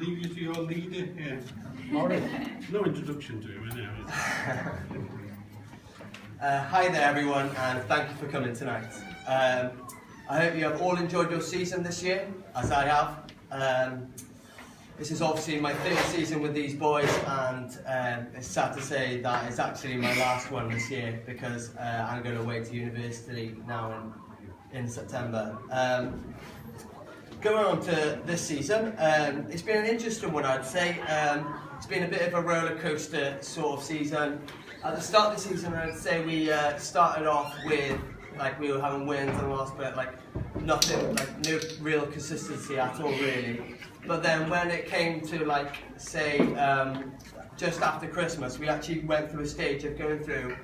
Leave you to your leader here. No introduction to him, anyway. Hi there everyone, and thank you for coming tonight. I hope you have all enjoyed your season this year, as I have. This is obviously my third season with these boys, and it's sad to say that it's actually my last one this year because I'm going away to university now in September. Going on to this season, it's been an interesting one, I'd say. It's been a bit of a roller coaster sort of season. At the start of the season, I'd say we started off with, like, we were having wins and losses, but like nothing, like no real consistency at all really. But then when it came to, like, say, just after Christmas, we actually went through a stage of going through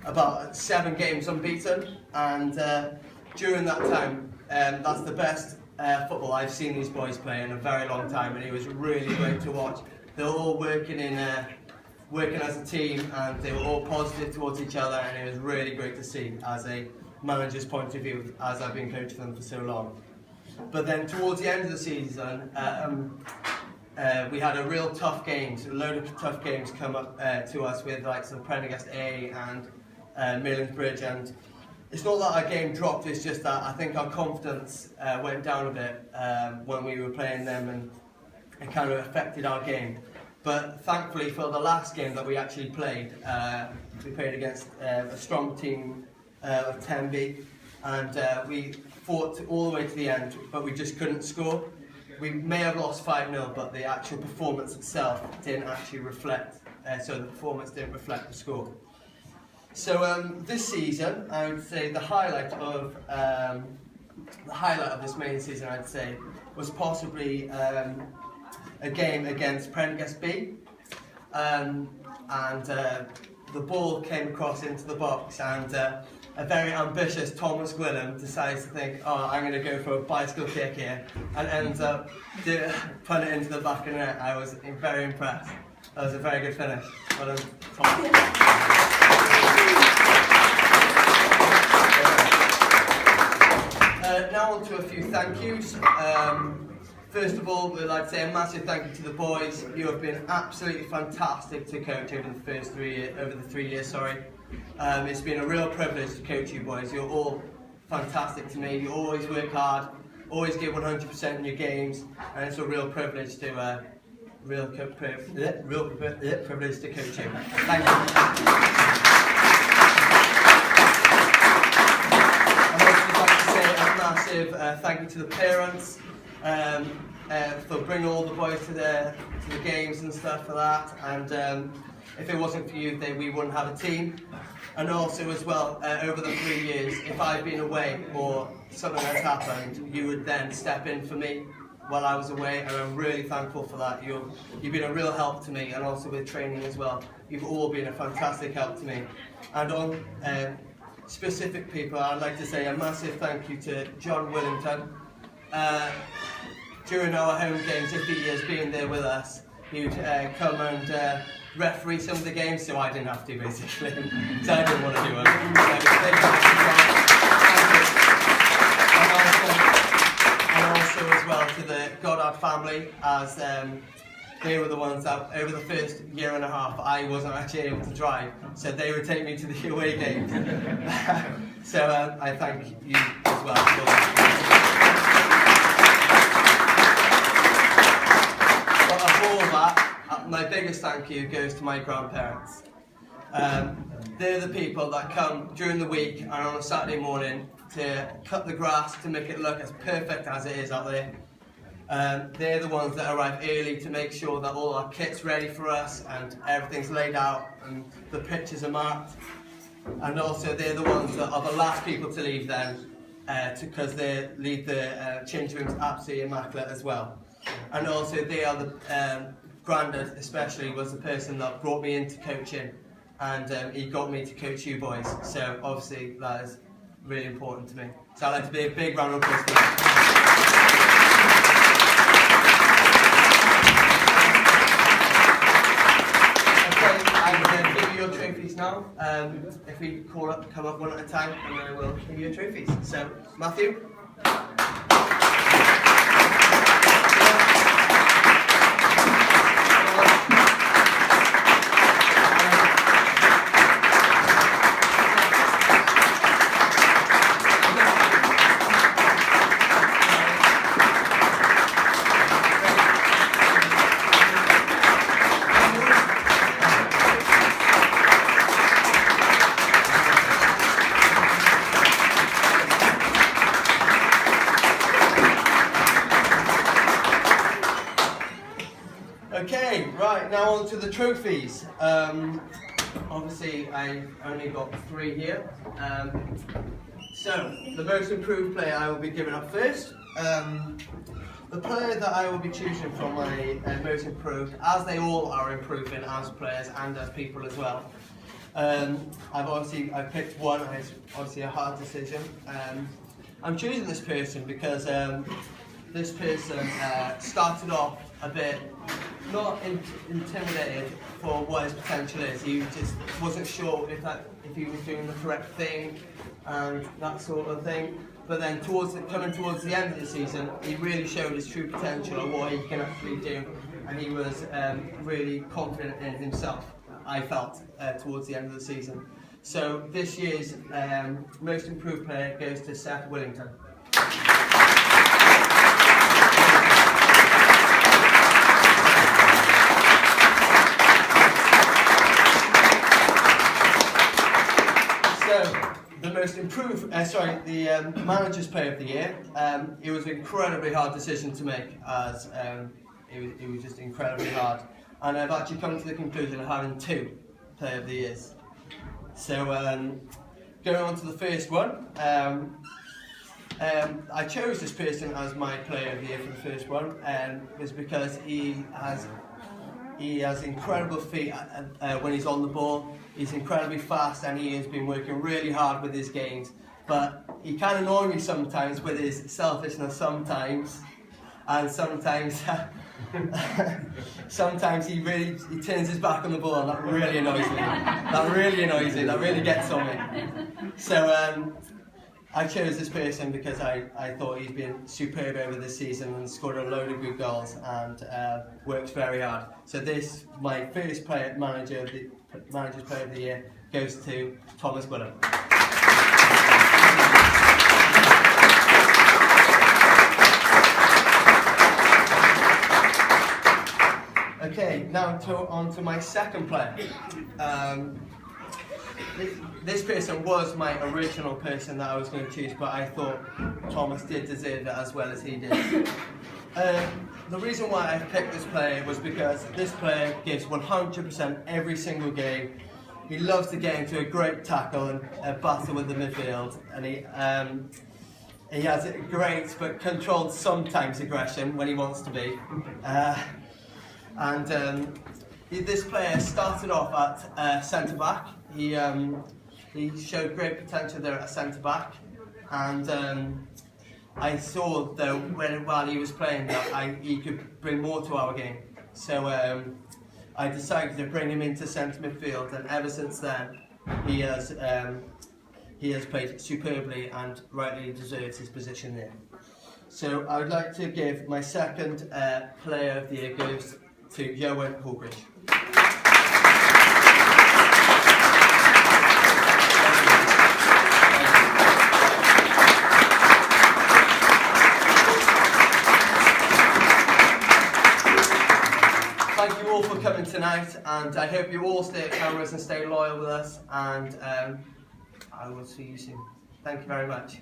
about 7 games unbeaten, and during that time, that's the best football I've seen these boys play in a very long time, and it was really great to watch. They were all working as a team, and they were all positive towards each other, and it was really great to see as a manager's point of view, as I've been coaching them for so long. But then towards the end of the season, we had a real tough games, a load of tough games come up to us with like some Prendergast A and Middlesbridge, and it's not that our game dropped, it's just that I think our confidence went down a bit when we were playing them, and it kind of affected our game. But thankfully for the last game that we actually played, we played against a strong team of Tenby, and we fought all the way to the end, but we just couldn't score. We may have lost 5-0, but the actual performance itself didn't actually reflect, so the performance didn't reflect the score. So this season, I would say the highlight of this main season, I'd say, was possibly a game against Prendergast B, and the ball came across into the box, and a very ambitious Thomas Gwilym decides to think, oh, I'm going to go for a bicycle kick here, and ends up putting it into the back of the net. I was very impressed. That was a very good finish. Well done, Thomas. Now on to a few thank yous. First of all, we'd like to say a massive thank you to the boys. You have been absolutely fantastic to coach over the 3 years. It's been a real privilege to coach you boys. You're all fantastic to me. You always work hard, always give 100% in your games, and it's a real privilege to privilege to coach you. Thank you. Massive thank you to the parents for bringing all the boys to the games and stuff for that, and if it wasn't for you, then we wouldn't have a team. And also as well, over the 3 years, if I've been away or something has happened, you would then step in for me while I was away, and I'm really thankful for that. You've been a real help to me, and also with training as well. You've all been a fantastic help to me. And on specific people, I'd like to say a massive thank you to John Willington. During our home games, if he has been there with us, he would come and referee some of the games, so I didn't have to, basically, so I didn't want to do it. And also as well to the Goddard family, as they were the ones that, over the first year and a half, I wasn't actually able to drive, so they would take me to the away games. So I thank you as well for But of all that, my biggest thank you goes to my grandparents. They're the people that come during the week and on a Saturday morning to cut the grass to make it look as perfect as it is out there. They're the ones that arrive early to make sure that all our kit's ready for us and everything's laid out and the pitches are marked. And also they're the ones that are the last people to leave then, because they leave the change rooms absolutely immaculate as well. And also they are the, Grandad especially was the person that brought me into coaching, and he got me to coach you boys. So obviously that is really important to me. So I'd like to be a big round of applause for that. I'm going to give you your trophies now. If we come up one at a time, and then we'll give you your trophies. So, Matthew. Okay, right, now on to the trophies. Obviously, I only got 3 here. So, the most improved player I will be giving up first. The player that I will be choosing from my most improved, as they all are improving as players and as people as well. I picked one, and it's obviously a hard decision. I'm choosing this person because this person started off a bit not intimidated for what his potential is. He just wasn't sure if he was doing the correct thing and that sort of thing. But then coming towards the end of the season, he really showed his true potential of what he can actually do, and he was really confident in himself, I felt, towards the end of the season. So this year's most improved player goes to Seth Willington. The most improved, the manager's player of the year. It was an incredibly hard decision to make, as it was just incredibly hard. And I've actually come to the conclusion of having 2 player of the years. So going on to the first one, I chose this person as my player of the year for the first one, was because he has incredible feet when he's on the ball. He's incredibly fast, and he has been working really hard with his games. But he can annoy me sometimes with his selfishness sometimes, and sometimes sometimes he turns his back on the ball, and that really annoys me. That really gets on me. So I chose this person because I thought he's been superb over this season and scored a load of good goals and works very hard. So my first manager's player of the year goes to Thomas Bullen. Okay, now on to my second player. This person was my original person that I was going to choose, but I thought Thomas did deserve it as well as he did. The reason why I picked this player was because this player gives 100% every single game. He loves to get into a great tackle and a battle with the midfield, and he has a great but controlled sometimes aggression when he wants to be. This player started off at centre back. He showed great potential there at centre back, and I saw though while he was playing that he could bring more to our game. So I decided to bring him into centre midfield, and ever since then he has played superbly and rightly deserves his position there. So I would like to give my second player of the year goes to Johan Holbridge. Thank you all for coming tonight, and I hope you all stay at cameras and stay loyal with us, and I will see you soon. Thank you very much.